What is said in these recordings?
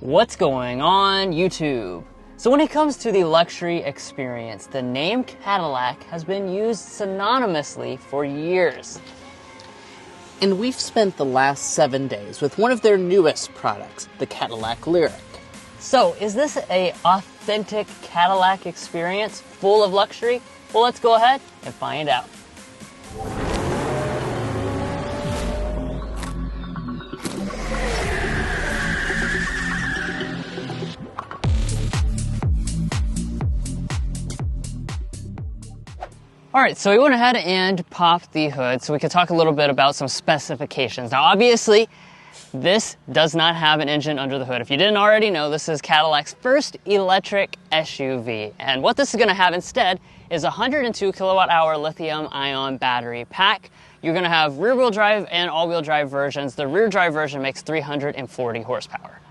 What's going on, YouTube? So when it comes to the luxury experience, the name Cadillac has been used synonymously for years. And we've spent the last 7 days with one of their newest products, the Cadillac LYRIQ. So is this an authentic Cadillac experience full of luxury? Well, let's go ahead and find out. Alright, so we went ahead and popped the hood so we could talk a little bit about some specifications. Now obviously, this does not have an engine under the hood. If you didn't already know, this is Cadillac's first electric SUV. And what this is going to have instead is a 102 kilowatt hour lithium ion battery pack. You're going to have rear-wheel drive and all-wheel drive versions. The rear drive version makes 340 horsepower.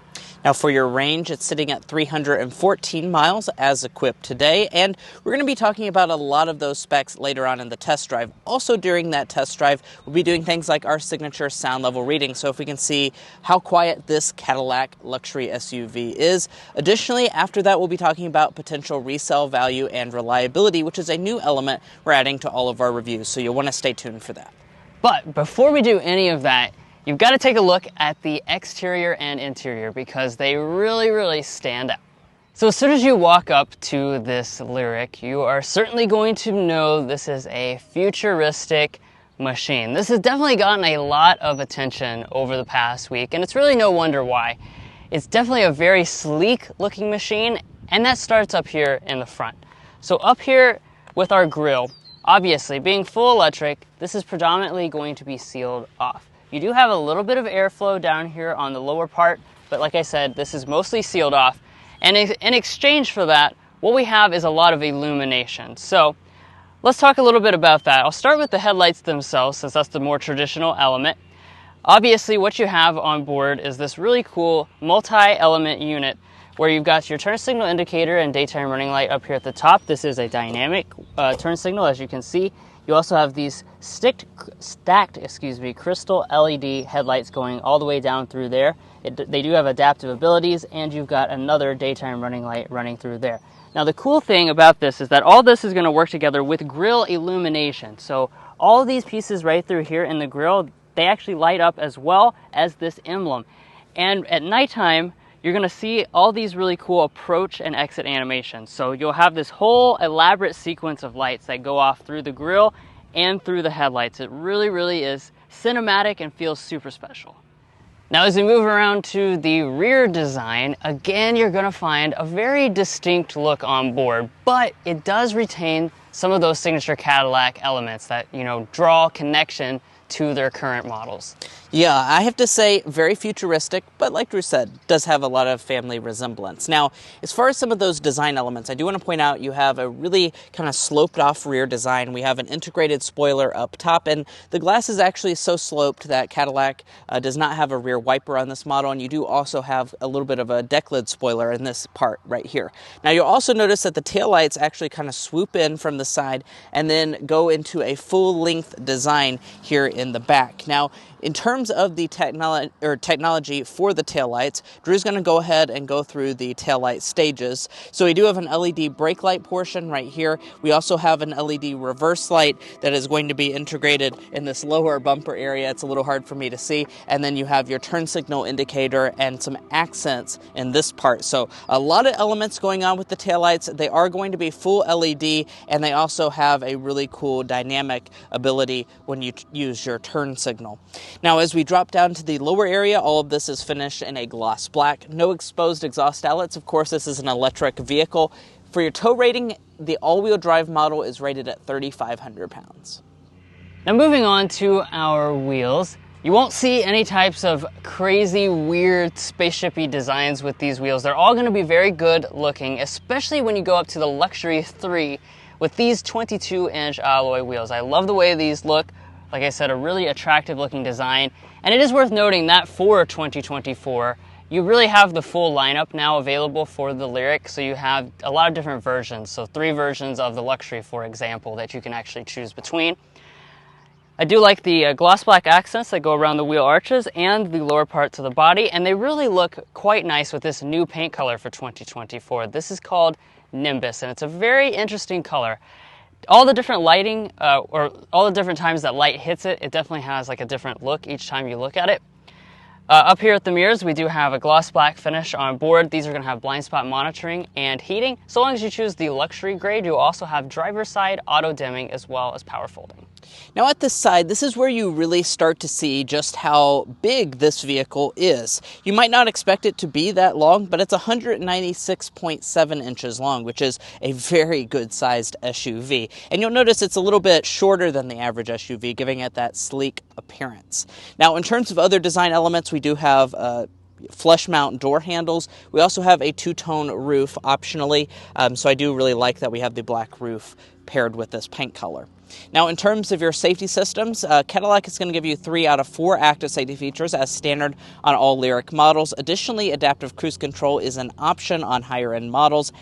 Now for your range, it's sitting at 314 miles as equipped today, and we're going to be talking about a lot of those specs later on in the test drive. Also during that test drive, we'll be doing things like our signature sound level reading, so if we can see how quiet this Cadillac luxury SUV is. Additionally, after that, we'll be talking about potential resale value and reliability, which is a new element we're adding to all of our reviews, so you'll want to stay tuned for that. But before we do any of that, you've got to take a look at the exterior and interior because they really stand out. So as soon as you walk up to this LYRIQ, you are certainly going to know this is a futuristic machine. This has definitely gotten a lot of attention over the past week, and it's really no wonder why. It's definitely a very sleek looking machine, and that starts up here in the front. So up here with our grille, obviously being full electric, this is predominantly going to be sealed off. You do have a little bit of airflow down here on the lower part, but like I said, this is mostly sealed off. And in exchange for that, what we have is a lot of illumination. So let's talk a little bit about that. I'll start with the headlights themselves, since that's the more traditional element. Obviously, what you have on board is this really cool multi-element unit where you've got your turn signal indicator and daytime running light up here at the top. This is a dynamic turn signal, as you can see. You also have these stacked crystal LED headlights going all the way down through there. They do have adaptive abilities, and you've got another daytime running light running through there. Now the cool thing about this is that all this is going to work together with grille illumination. So all these pieces right through here in the grille, they actually light up as well as this emblem. And at nighttime, you're going to see all these really cool approach and exit animations. So you'll have this whole elaborate sequence of lights that go off through the grille and through the headlights. It really is cinematic and feels super special. Now as we move around to the rear design, again you're going to find a very distinct look on board, but it does retain some of those signature Cadillac elements that, you know, draw connection to their current models. Yeah, I have to say, very futuristic, but like Drew said, does have a lot of family resemblance. Now, as far as some of those design elements, I do want to point out you have a really kind of sloped off rear design. We have an integrated spoiler up top, and the glass is actually so sloped that Cadillac does not have a rear wiper on this model, and you do also have a little bit of a deck lid spoiler in this part right here. Now, you'll also notice that the taillights actually kind of swoop in from the side and then go into a full-length design here in the back. Now, in terms of the technology for the taillights, Drew's going to go ahead and go through the taillight stages. So we do have an LED brake light portion right here. We also have an LED reverse light that is going to be integrated in this lower bumper area. It's a little hard for me to see. And then you have your turn signal indicator and some accents in this part. So a lot of elements going on with the taillights. They are going to be full LED, and they also have a really cool dynamic ability when you use your turn signal. Now, as we drop down to the lower area, all of this is finished in a gloss black. No exposed exhaust outlets. Of course, this is an electric vehicle. For your tow rating, the all-wheel drive model is rated at 3,500 pounds. Now moving on to our wheels, you won't see any types of crazy, weird, spaceship-y designs with these wheels. They're all going to be very good looking, especially when you go up to the Luxury 3 with these 22-inch alloy wheels. I love the way these look. Like I said, a really attractive looking design. And it is worth noting that for 2024, you really have the full lineup now available for the LYRIQ. So you have a lot of different versions. So 3 versions of the Luxury, for example, that you can actually choose between. I do like the gloss black accents that go around the wheel arches and the lower parts of the body, and they really look quite nice with this new paint color for 2024. This is called Nimbus, and it's a very interesting color. All the different lighting, or all the different times that light hits it, it definitely has like a different look each time you look at it. Up here at the mirrors, we do have a gloss black finish on board. These are going to have blind spot monitoring and heating. So long as you choose the luxury grade, you also have driver's side auto dimming as well as power folding. Now at this side, this is where you really start to see just how big this vehicle is. You might not expect it to be that long, but it's 196.7 inches long, which is a very good sized SUV. And you'll notice it's a little bit shorter than the average SUV, giving it that sleek appearance. Now in terms of other design elements, we do have flush mount door handles. We also have a two-tone roof optionally, so I do really like that we have the black roof paired with this paint color. Now in terms of your safety systems, Cadillac is going to give you 3 out of 4 active safety features as standard on all LYRIQ models. Additionally, adaptive cruise control is an option on higher end models,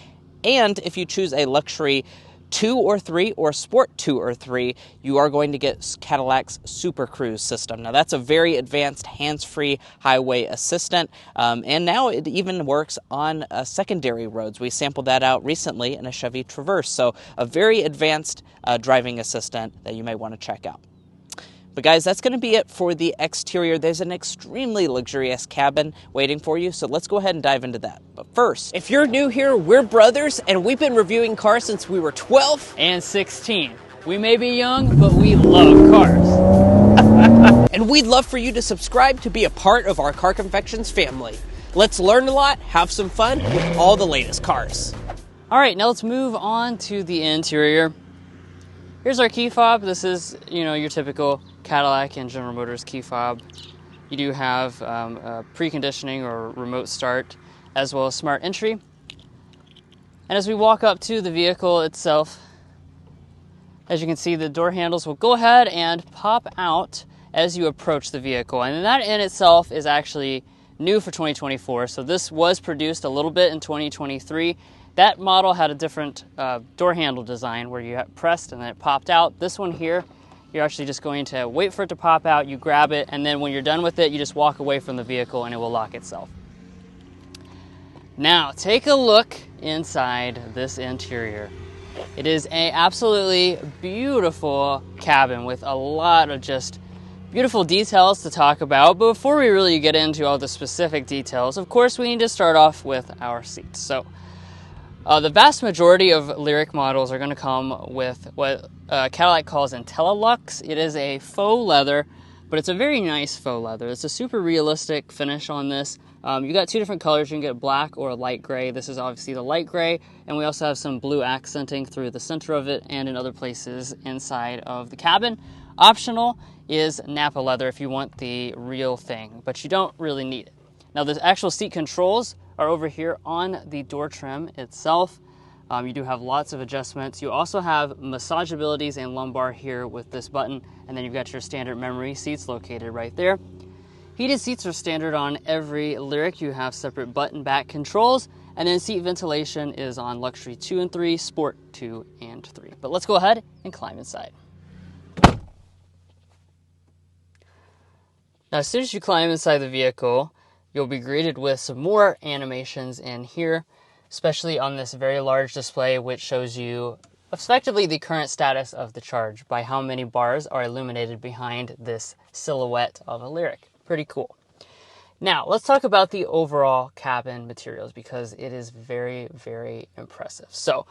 and if you choose a luxury 2 or 3 or Sport 2 or 3, you are going to get Cadillac's Super Cruise system. Now that's a very advanced hands-free highway assistant, and now it even works on secondary roads. We sampled that out recently in a Chevy Traverse, so a very advanced driving assistant that you may want to check out. But guys, that's going to be it for the exterior. There's an extremely luxurious cabin waiting for you, so let's go ahead and dive into that. But first, if you're new here, we're brothers, and we've been reviewing cars since we were 12 and 16. We may be young, but we love cars. And we'd love for you to subscribe to be a part of our Car Confections family. Let's learn a lot, have some fun with all the latest cars. All right, now let's move on to the interior. Here's our key fob. This is, your typical Cadillac and General Motors key fob. You do have preconditioning or remote start, as well as smart entry. And as we walk up to the vehicle itself, as you can see, the door handles will go ahead and pop out as you approach the vehicle. And that in itself is actually new for 2024. So this was produced a little bit in 2023. That model had a different door handle design where you pressed and then it popped out. This one here, you're actually just going to wait for it to pop out, you grab it, and then when you're done with it, you just walk away from the vehicle and it will lock itself. Now, take a look inside this interior. It is an absolutely beautiful cabin with a lot of just beautiful details to talk about. But before we really get into all the specific details, of course, we need to start off with our seats. So, the vast majority of LYRIQ models are going to come with what Cadillac calls IntelliLux. It is a faux leather, but it's a very nice faux leather. It's a super realistic finish on this. You got 2 different colors. You can get black or light gray. This is obviously the light gray, and we also have some blue accenting through the center of it and in other places inside of the cabin. Optional is Napa leather if you want the real thing, but you don't really need it. Now the actual seat controls are over here on the door trim itself. You do have lots of adjustments. You also have massage abilities and lumbar here with this button, and then you've got your standard memory seats located right there. Heated seats are standard on every LYRIQ. You have separate button back controls, and then seat ventilation is on Luxury 2 and 3, Sport 2 and 3. But let's go ahead and climb inside. Now, as soon as you climb inside the vehicle, you'll be greeted with some more animations in here, especially on this very large display, which shows you effectively the current status of the charge by how many bars are illuminated behind this silhouette of a LYRIQ. Pretty cool. Now, let's talk about the overall cabin materials because it is very, very impressive. So,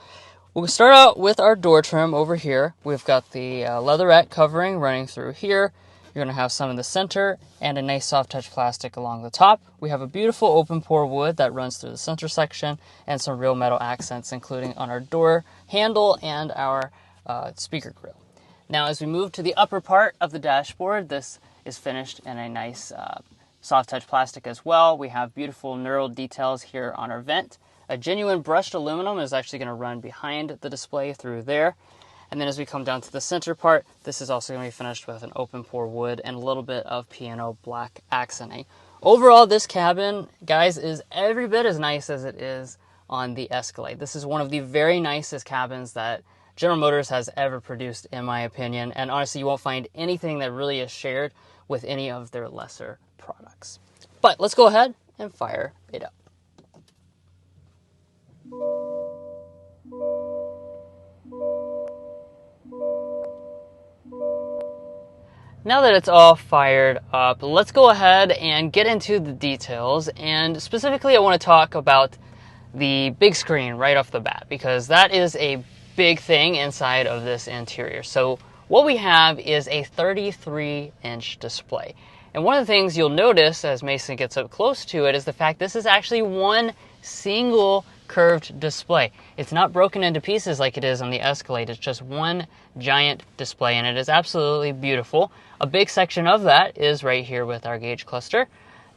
we'll start out with our door trim over here. We've got the leatherette covering running through here. You're going to have some in the center and a nice soft touch plastic along the top. We have a beautiful open pore wood that runs through the center section and some real metal accents, including on our door handle and our speaker grill. Now, as we move to the upper part of the dashboard, this is finished in a nice soft touch plastic as well. We have beautiful knurled details here on our vent. A genuine brushed aluminum is actually going to run behind the display through there. And then as we come down to the center part, this is also going to be finished with an open pore wood and a little bit of piano black accenting. Overall, this cabin, guys, is every bit as nice as it is on the Escalade. This is one of the very nicest cabins that General Motors has ever produced, in my opinion. And honestly, you won't find anything that really is shared with any of their lesser products. But let's go ahead and fire it up. Now that it's all fired up, let's go ahead and get into the details. And specifically, I want to talk about the big screen right off the bat, because that is a big thing inside of this interior. So what we have is a 33-inch display. And one of the things you'll notice as Mason gets up close to it is the fact this is actually one single curved display. It's not broken into pieces like it is on the Escalade. It's just one giant display, and it is absolutely beautiful. A big section of that is right here with our gauge cluster.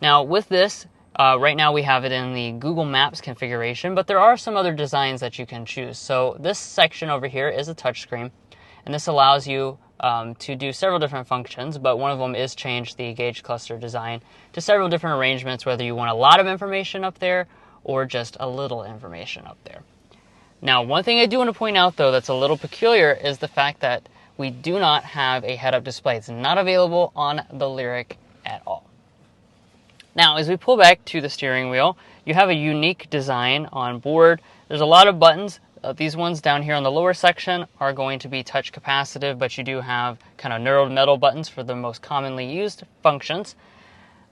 Now with this, right now we have it in the Google Maps configuration, but there are some other designs that you can choose. So this section over here is a touchscreen, and this allows you to do several different functions, but one of them is change the gauge cluster design to several different arrangements, whether you want a lot of information up there or just a little information up there. Now, one thing I do want to point out, though, that's a little peculiar is the fact that we do not have a head-up display. It's not available on the LYRIQ at all. Now, as we pull back to the steering wheel, you have a unique design on board. There's a lot of buttons. These ones down here on the lower section are going to be touch capacitive, but you do have kind of knurled metal buttons for the most commonly used functions.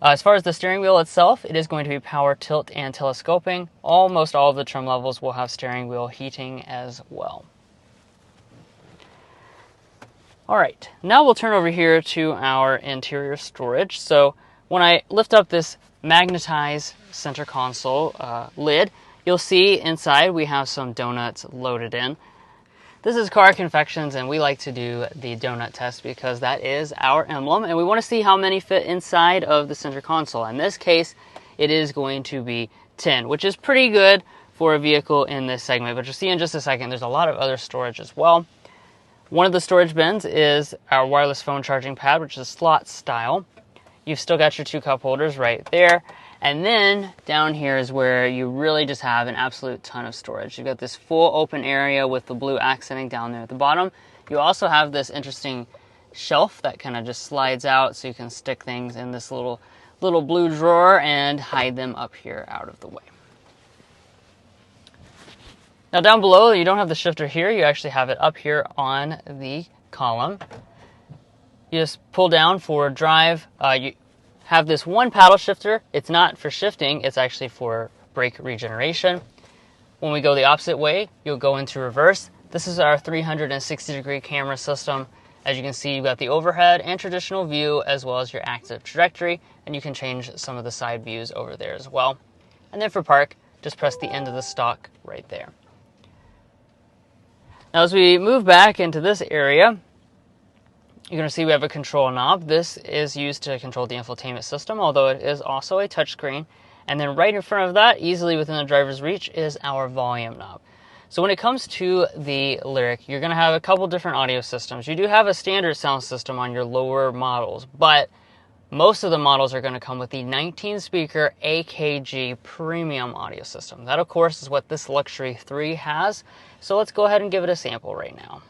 As far as the steering wheel itself, it is going to be power, tilt, and telescoping. Almost all of the trim levels will have steering wheel heating as well. Alright, now we'll turn over here to our interior storage. So when I lift up this magnetized center console lid, you'll see inside we have some donuts loaded in. This is Car Confections, and we like to do the donut test because that is our emblem, and we want to see how many fit inside of the center console. In this case, it is going to be 10, which is pretty good for a vehicle in this segment, but you'll see in just a second there's a lot of other storage as well. One of the storage bins is our wireless phone charging pad, which is slot style. You've still got your 2 cup holders right there. And then down here is where you really just have an absolute ton of storage. You've got this full open area with the blue accenting down there at the bottom. You also have this interesting shelf that kind of just slides out so you can stick things in this little blue drawer and hide them up here out of the way. Now down below, you don't have the shifter here. You actually have it up here on the column. You just pull down for drive. You have this one paddle shifter. It's not for shifting, it's actually for brake regeneration. When we go the opposite way, you'll go into reverse. This is our 360-degree camera system. As you can see, you've got the overhead and traditional view as well as your active trajectory, and you can change some of the side views over there as well. And then for park, just press the end of the stalk right there. Now as we move back into this area, you're going to see we have a control knob. This is used to control the infotainment system, although it is also a touchscreen. And then right in front of that, easily within the driver's reach, is our volume knob. So when it comes to the LYRIQ, you're going to have a couple different audio systems. You do have a standard sound system on your lower models, but most of the models are going to come with the 19-speaker AKG premium audio system. That, of course, is what this Luxury 3 has. So let's go ahead and give it a sample right now.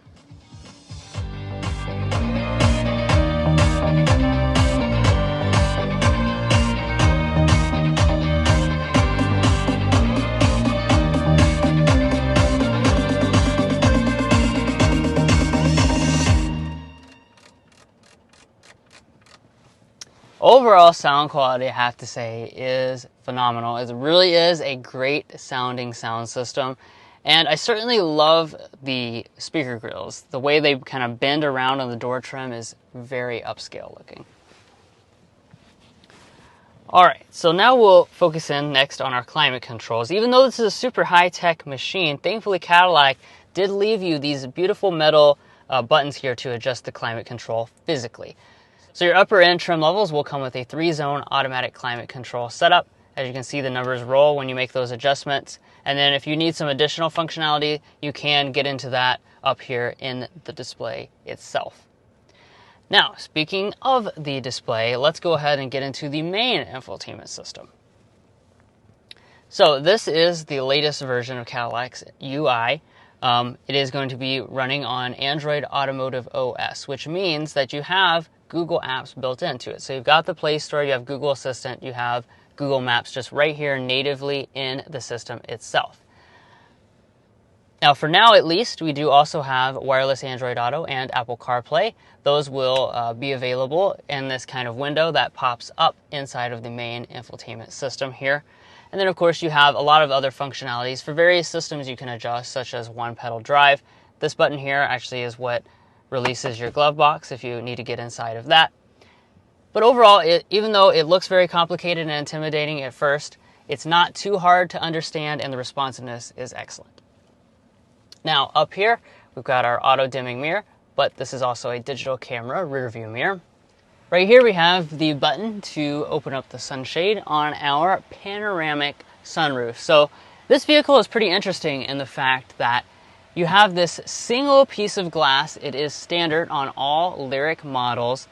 Overall sound quality, I have to say, is phenomenal. It really is a great sounding sound system. And I certainly love the speaker grills. The way they kind of bend around on the door trim is very upscale looking. Alright, so now we'll focus in next on our climate controls. Even though this is a super high-tech machine, thankfully Cadillac did leave you these beautiful metal buttons here to adjust the climate control physically. So your upper end trim levels will come with a 3-zone automatic climate control setup. As you can see, the numbers roll when you make those adjustments. And then if you need some additional functionality, you can get into that up here in the display itself. Now, speaking of the display, let's go ahead and get into the main infotainment system. So this is the latest version of Cadillac's UI. it is going to be running on Android Automotive OS, which means that you have Google Apps built into it. So you've got the Play Store, you have Google Assistant, you have Google Maps just right here natively in the system itself. Now, for now at least, we do also have wireless Android Auto and Apple CarPlay. Those will be available in this kind of window that pops up inside of the main infotainment system here. And then, of course, you have a lot of other functionalities. For various systems you can adjust, such as one-pedal drive. This button here actually is what releases your glove box if you need to get inside of that. But overall, even though it looks very complicated and intimidating at first, it's not too hard to understand, and the responsiveness is excellent. Now, up here, we've got our auto-dimming mirror, but this is also a digital camera rear view mirror. Right here, we have the button to open up the sunshade on our panoramic sunroof. So this vehicle is pretty interesting in the fact that you have this single piece of glass. It is standard on all LYRIQ models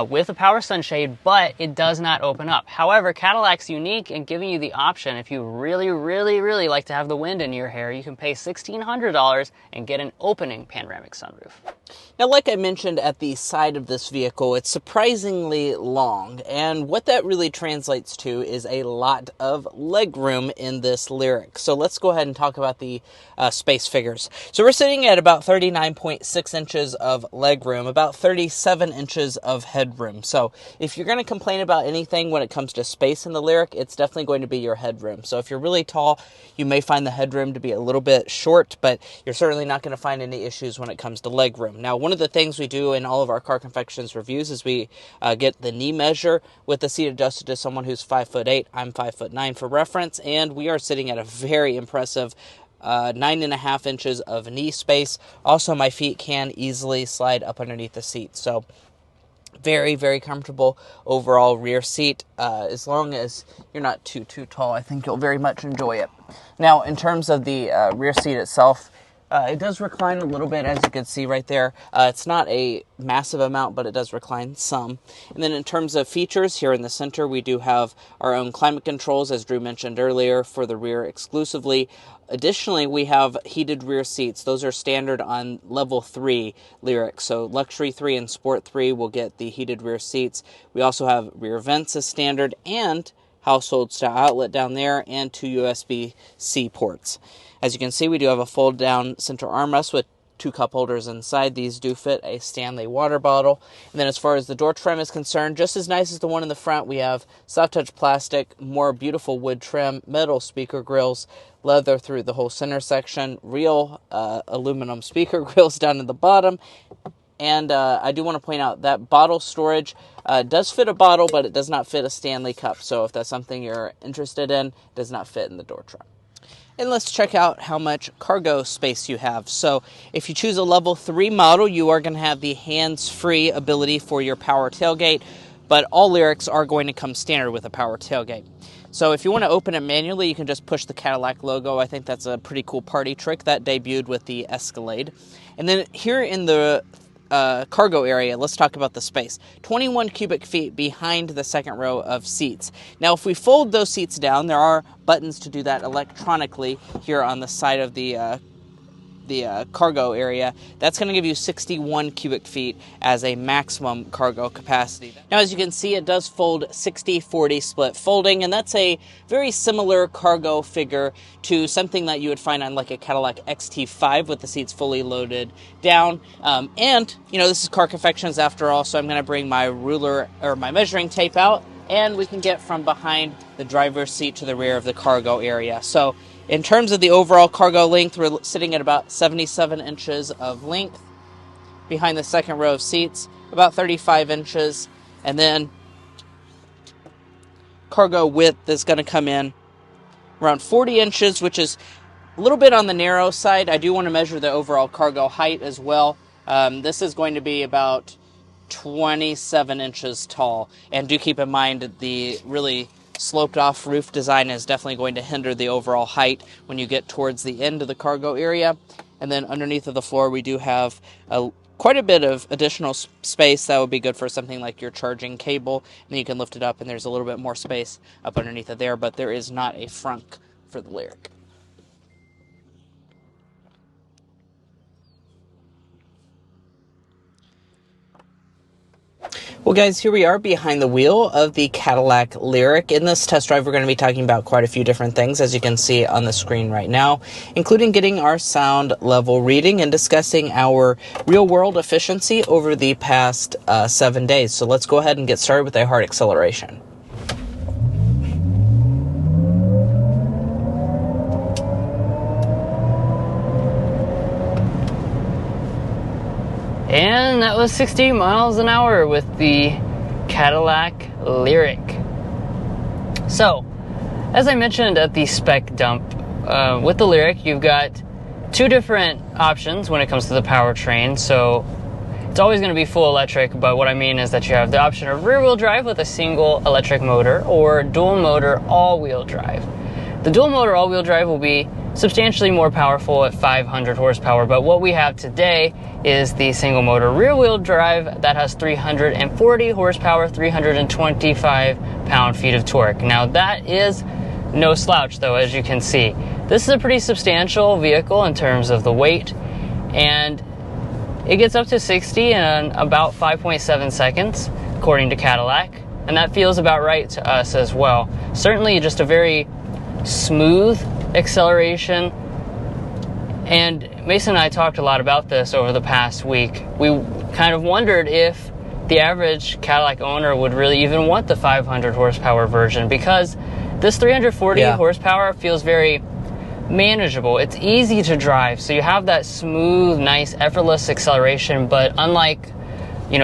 with a power sunshade, but it does not open up. However, Cadillac's unique in giving you the option. If you really, really, really like to have the wind in your hair, you can pay $1,600 and get an opening panoramic sunroof. Now, like I mentioned at the side of this vehicle, it's surprisingly long, and what that really translates to is a lot of legroom in this LYRIQ. So let's go ahead and talk about the space figures. So we're sitting at about 39.6 inches of legroom, about 37 inches of headroom. So if you're going to complain about anything when it comes to space in the LYRIQ, it's definitely going to be your headroom. So if you're really tall, you may find the headroom to be a little bit short, but you're certainly not going to find any issues when it comes to legroom. Now, one of the things we do in all of our Car Confections reviews is we get the knee measure with the seat adjusted to someone who's 5'8". I'm 5'9" for reference, and we are sitting at a very impressive 9.5 inches of knee space. Also, my feet can easily slide up underneath the seat. So very, very comfortable overall rear seat. As long as you're not too tall, I think you'll very much enjoy it. Now, in terms of the rear seat itself, it does recline a little bit, as you can see right there. It's not a massive amount, but it does recline some. And then in terms of features, here in the center, we do have our own climate controls, as Drew mentioned earlier, for the rear exclusively. Additionally, we have heated rear seats. Those are standard on level 3 LYRIQ. So Luxury 3 and Sport 3 will get the heated rear seats. We also have rear vents as standard and household style outlet down there and 2 USB-C ports. As you can see, we do have a fold-down center armrest with 2 cup holders inside. These do fit a Stanley water bottle. And then as far as the door trim is concerned, just as nice as the one in the front, we have soft touch plastic, more beautiful wood trim, metal speaker grills, leather through the whole center section, real aluminum speaker grills down at the bottom. And I do want to point out that bottle storage does fit a bottle, but it does not fit a Stanley cup. So if that's something you're interested in, it does not fit in the door trim. And let's check out how much cargo space you have. So if you choose a level 3 model, you are going to have the hands-free ability for your power tailgate, but all LYRIQs are going to come standard with a power tailgate. So if you want to open it manually, you can just push the Cadillac logo. I think that's a pretty cool party trick that debuted with the Escalade. And then here in the cargo area, let's talk about the space. 21 cubic feet behind the second row of seats. Now, if we fold those seats down, there are buttons to do that electronically here on the side of the cargo area. That's going to give you 61 cubic feet as a maximum cargo capacity. Now, as you can see, it does fold 60-40 split folding, and that's a very similar cargo figure to something that you would find on like a Cadillac XT5 with the seats fully loaded down. And, you know, this is Car Confections after all, so I'm going to bring my ruler or my measuring tape out, and we can get from behind the driver's seat to the rear of the cargo area. So in terms of the overall cargo length, we're sitting at about 77 inches of length. Behind the second row of seats, about 35 inches. And then cargo width is going to come in around 40 inches, which is a little bit on the narrow side. I do want to measure the overall cargo height as well. This is going to be about 27 inches tall. And do keep in mind the really sloped off roof design is definitely going to hinder the overall height when you get towards the end of the cargo area. And then underneath of the floor, we do have quite a bit of additional space that would be good for something like your charging cable. And then you can lift it up and there's a little bit more space up underneath of there, but there is not a frunk for the LYRIQ. Well, guys, here we are behind the wheel of the Cadillac LYRIQ. In this test drive, we're going to be talking about quite a few different things, as you can see on the screen right now, including getting our sound level reading and discussing our real-world efficiency over the past 7 days. So let's go ahead and get started with a hard acceleration. And that was 60 miles an hour with the Cadillac LYRIQ. So, as I mentioned at the spec dump, with the LYRIQ, you've got two different options when it comes to the powertrain. So, it's always going to be full electric, but what I mean is that you have the option of rear-wheel drive with a single electric motor or dual motor all-wheel drive. The dual motor all-wheel drive will be substantially more powerful at 500 horsepower, but what we have today is the single motor rear wheel drive that has 340 horsepower, 325 pound-feet of torque. Now that is no slouch though, as you can see. This is a pretty substantial vehicle in terms of the weight, and it gets up to 60 in about 5.7 seconds, according to Cadillac, and that feels about right to us as well. Certainly just a very smooth acceleration, and Mason and I talked a lot about this over the past week. We kind of wondered if the average Cadillac owner would really even want the 500 horsepower version, because this 340 horsepower feels very manageable. It's easy to drive, so you have that smooth, nice, effortless acceleration, but unlike,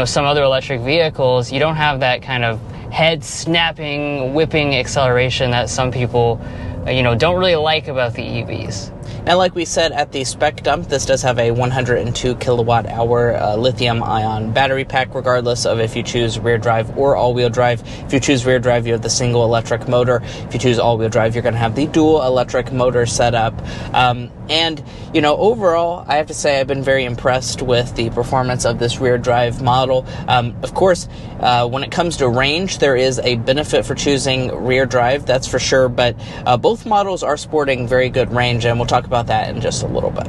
some other electric vehicles, you don't have that kind of head snapping, whipping acceleration that some people don't really like about the EVs. Now, like we said at the spec dump, this does have a 102 kilowatt hour lithium-ion battery pack, regardless of if you choose rear drive or all-wheel drive. If you choose rear drive, you have the single electric motor. If you choose all-wheel drive, you're going to have the dual electric motor setup. And overall, I have to say I've been very impressed with the performance of this rear drive model. Of course, when it comes to range, there is a benefit for choosing rear drive, that's for sure, but both models are sporting very good range, and we'll talk about that in just a little bit.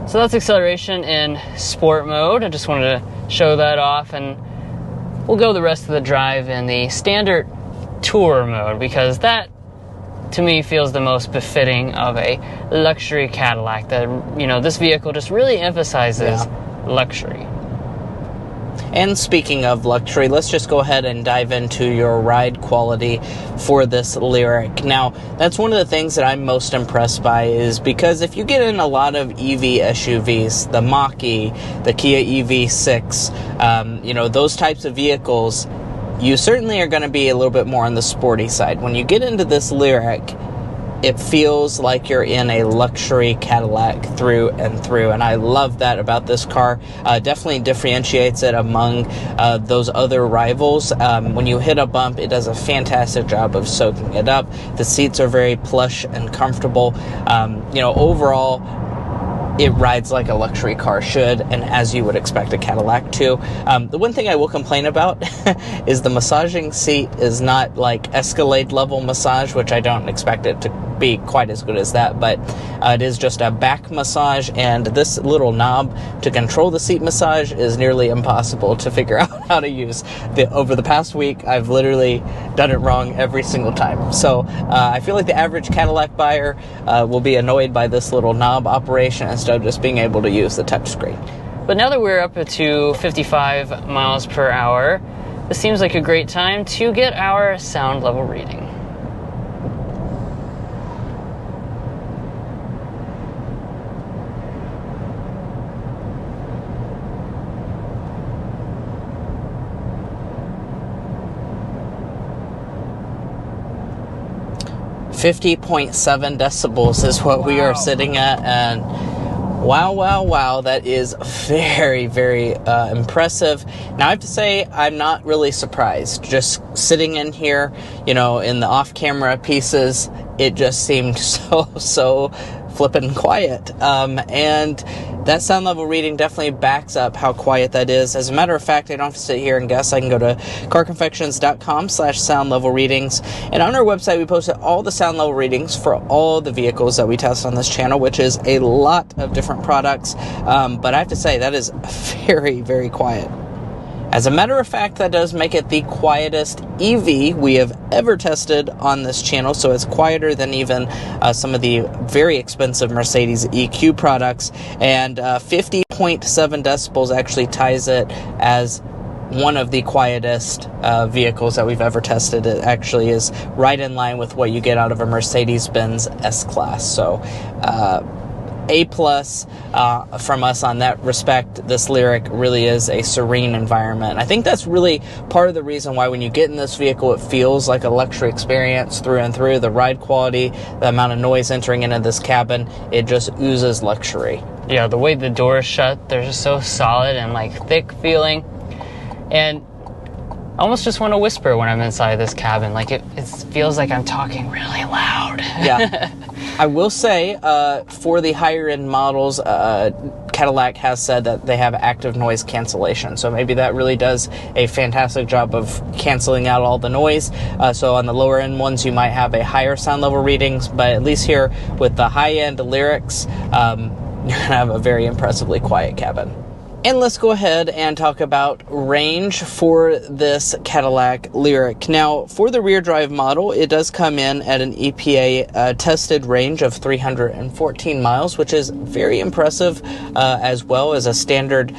So that's acceleration in sport mode. I just wanted to show that off, and we'll go the rest of the drive in the standard tour mode, because that to me feels the most befitting of a luxury Cadillac. That this vehicle just really emphasizes luxury. And speaking of luxury, let's just go ahead and dive into your ride quality for this LYRIQ. Now, that's one of the things that I'm most impressed by, is because if you get in a lot of EV SUVs, the Mach-E, the Kia EV6, those types of vehicles, you certainly are going to be a little bit more on the sporty side. When you get into this LYRIQ, it feels like you're in a luxury Cadillac through and through, and I love that about this car. Definitely differentiates it among those other rivals. When you hit a bump, it does a fantastic job of soaking it up. The seats are very plush and comfortable. Overall, it rides like a luxury car should, and as you would expect a Cadillac to. The one thing I will complain about is the massaging seat is not like Escalade level massage, which I don't expect it to be quite as good as that, but it is just a back massage, and this little knob to control the seat massage is nearly impossible to figure out how to use. Over the past week, I've literally done it wrong every single time. So I feel like the average Cadillac buyer will be annoyed by this little knob operation instead of just being able to use the touchscreen. But now that we're up to 55 miles per hour, this seems like a great time to get our sound level reading. .7 decibels is what we are sitting at, and wow, that is very, very impressive. Now, I have to say, I'm not really surprised. Just sitting in here, in the off-camera pieces, it just seemed so flippin' quiet. And that sound level reading definitely backs up how quiet that is. As a matter of fact, I don't have to sit here and guess. I can go to carconfections.com/sound level readings. And on our website, we posted all the sound level readings for all the vehicles that we test on this channel, which is a lot of different products. But I have to say, that is very, very quiet. As a matter of fact, that does make it the quietest EV we have ever tested on this channel, so it's quieter than even some of the very expensive Mercedes EQ products, and 50.7 decibels actually ties it as one of the quietest vehicles that we've ever tested. It actually is right in line with what you get out of a Mercedes-Benz S-Class, so A+ from us on that respect. This LYRIQ really is a serene environment. I think that's really part of the reason why when you get in this vehicle, it feels like a luxury experience through and through. The ride quality, the amount of noise entering into this cabin, it just oozes luxury. Yeah, the way the doors shut, they're just so solid and like thick feeling. And I almost just want to whisper when I'm inside this cabin. Like it feels like I'm talking really loud. Yeah. I will say, for the higher end models, Cadillac has said that they have active noise cancellation. So maybe that really does a fantastic job of canceling out all the noise. So on the lower end ones, you might have a higher sound level readings, but at least here with the high end LYRIQs, you're gonna have a very impressively quiet cabin. And let's go ahead and talk about range for this Cadillac LYRIQ. Now, for the rear drive model, it does come in at an EPA tested range of 314 miles, which is very impressive, as well as a standard,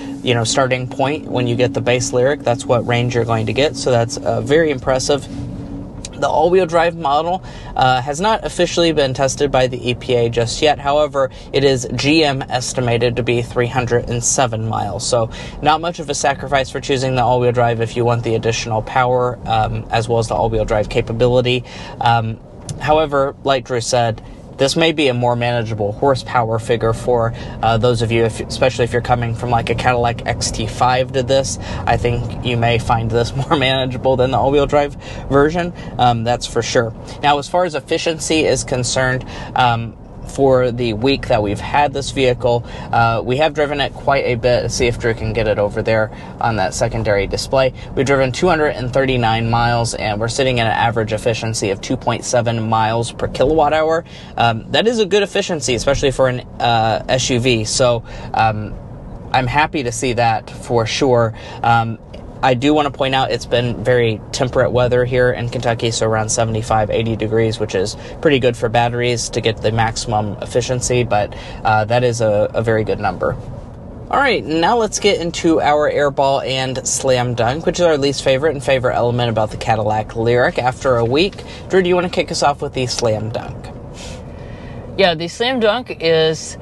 starting point when you get the base LYRIQ. That's what range you're going to get, so that's very impressive. The all-wheel drive model has not officially been tested by the EPA just yet. However, it is GM estimated to be 307 miles. So not much of a sacrifice for choosing the all-wheel drive if you want the additional power, as well as the all-wheel drive capability. However, like Drew said, this may be a more manageable horsepower figure for those of you, especially if you're coming from like a Cadillac XT5 to this. I think you may find this more manageable than the all-wheel drive version, that's for sure. Now, as far as efficiency is concerned, for the week that we've had this vehicle, we have driven it quite a bit. Let's see if Drew can get it over there on that secondary display. We've driven 239 miles, and we're sitting at an average efficiency of 2.7 miles per kilowatt hour. That is a good efficiency, especially for an SUV. So I'm happy to see that for sure. I do want to point out it's been very temperate weather here in Kentucky, so around 75, 80 degrees, which is pretty good for batteries to get the maximum efficiency, but that is a very good number. All right, now let's get into our airball and slam dunk, which is our least favorite and favorite element about the Cadillac LYRIQ after a week. Drew, do you want to kick us off with the slam dunk? Yeah, the slam dunk is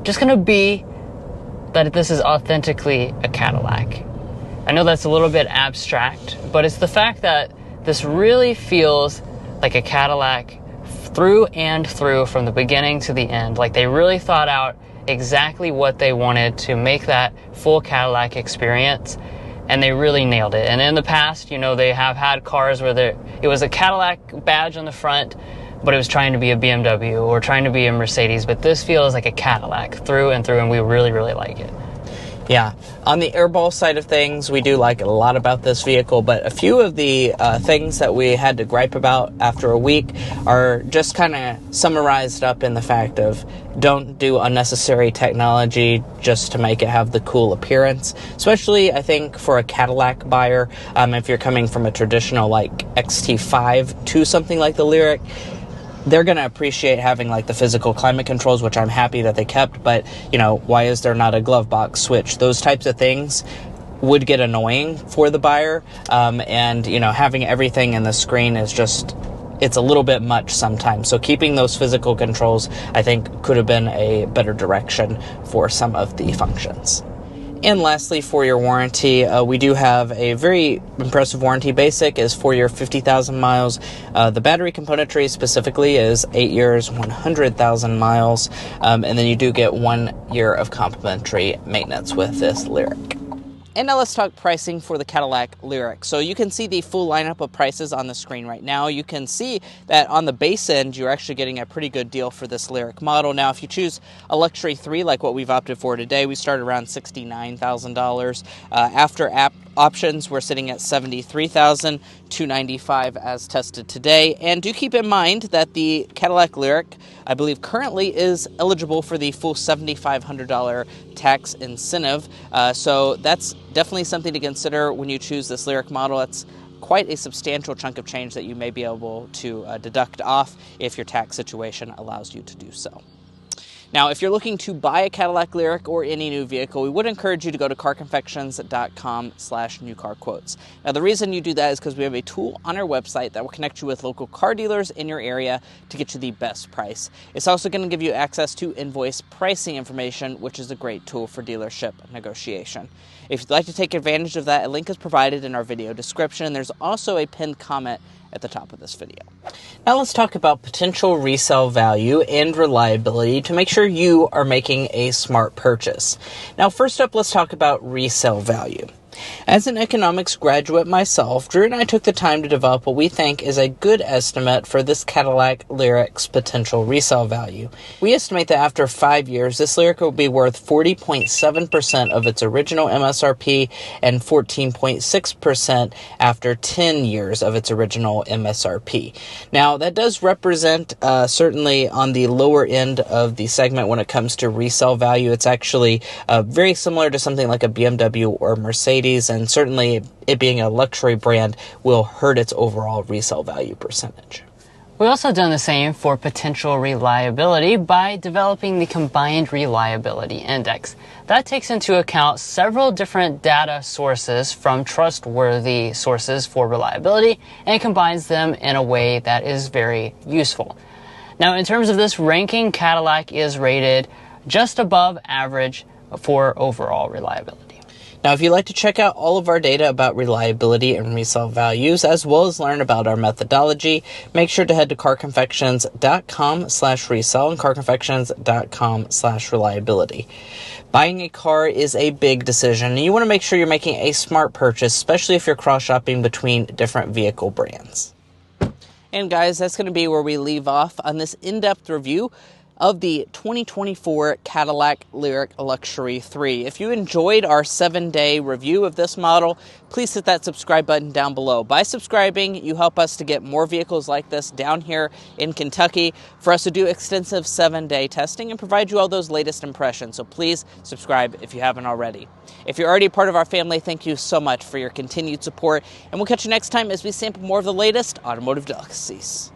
just going to be that this is authentically a Cadillac. I know that's a little bit abstract, but it's the fact that this really feels like a Cadillac through and through from the beginning to the end. Like they really thought out exactly what they wanted to make that full Cadillac experience, and they really nailed it. And in the past, they have had cars where it was a Cadillac badge on the front, but it was trying to be a BMW or trying to be a Mercedes, but this feels like a Cadillac through and through, and we really, really like it. Yeah, on the airball side of things, we do like a lot about this vehicle, but a few of the things that we had to gripe about after a week are just kind of summarized up in the fact of don't do unnecessary technology just to make it have the cool appearance, especially I think for a Cadillac buyer. If you're coming from a traditional like XT5 to something like the LYRIQ, they're going to appreciate having like the physical climate controls, which I'm happy that they kept, but why is there not a glove box switch? Those types of things would get annoying for the buyer, and having everything in the screen is just, it's a little bit much sometimes. So keeping those physical controls, I think, could have been a better direction for some of the functions. And lastly, for your warranty, we do have a very impressive warranty. Basic is 4 year, 50,000 miles. The battery componentry specifically is 8 years, 100,000 miles. And then you do get 1 year of complimentary maintenance with this LYRIQ. And now let's talk pricing for the Cadillac LYRIQ. So you can see the full lineup of prices on the screen right now. You can see that on the base end, you're actually getting a pretty good deal for this LYRIQ model. Now, if you choose a Luxury 3, like what we've opted for today, we start around $69,000. After options, we're sitting at $73,295 as tested today. And do keep in mind that the Cadillac LYRIQ, I believe, currently is eligible for the full $7,500 tax incentive. So that's definitely something to consider when you choose this LYRIQ model. It's quite a substantial chunk of change that you may be able to deduct off if your tax situation allows you to do so. Now, if you're looking to buy a Cadillac LYRIQ or any new vehicle, we would encourage you to go to carconfections.com/newcarquotes. Now, the reason you do that is because we have a tool on our website that will connect you with local car dealers in your area to get you the best price. It's also going to give you access to invoice pricing information, which is a great tool for dealership negotiation. If you'd like to take advantage of that, a link is provided in our video description. There's also a pinned comment at the top of this video. Now let's talk about potential resale value and reliability to make sure you are making a smart purchase. Now, first up, let's talk about resale value. As an economics graduate myself, Drew and I took the time to develop what we think is a good estimate for this Cadillac LYRIQ's potential resale value. We estimate that after 5 years, this LYRIQ will be worth 40.7% of its original MSRP and 14.6% after 10 years of its original MSRP. Now, that does represent certainly on the lower end of the segment when it comes to resale value. It's actually very similar to something like a BMW or Mercedes, and certainly it being a luxury brand will hurt its overall resale value percentage. We also done the same for potential reliability by developing the Combined Reliability Index. That takes into account several different data sources from trustworthy sources for reliability and combines them in a way that is very useful. Now, in terms of this ranking, Cadillac is rated just above average for overall reliability. Now, if you'd like to check out all of our data about reliability and resale values, as well as learn about our methodology, make sure to head to carconfections.com/resale and carconfections.com/reliability. Buying a car is a big decision, and you want to make sure you're making a smart purchase, especially if you're cross-shopping between different vehicle brands. And guys, that's going to be where we leave off on this in-depth review of the 2024 Cadillac LYRIQ Luxury 3. If you enjoyed our 7-day review of this model, please hit that subscribe button down below. By subscribing, you help us to get more vehicles like this down here in Kentucky for us to do extensive 7-day testing and provide you all those latest impressions. So please subscribe if you haven't already. If you're already a part of our family, thank you so much for your continued support, and we'll catch you next time as we sample more of the latest automotive delicacies.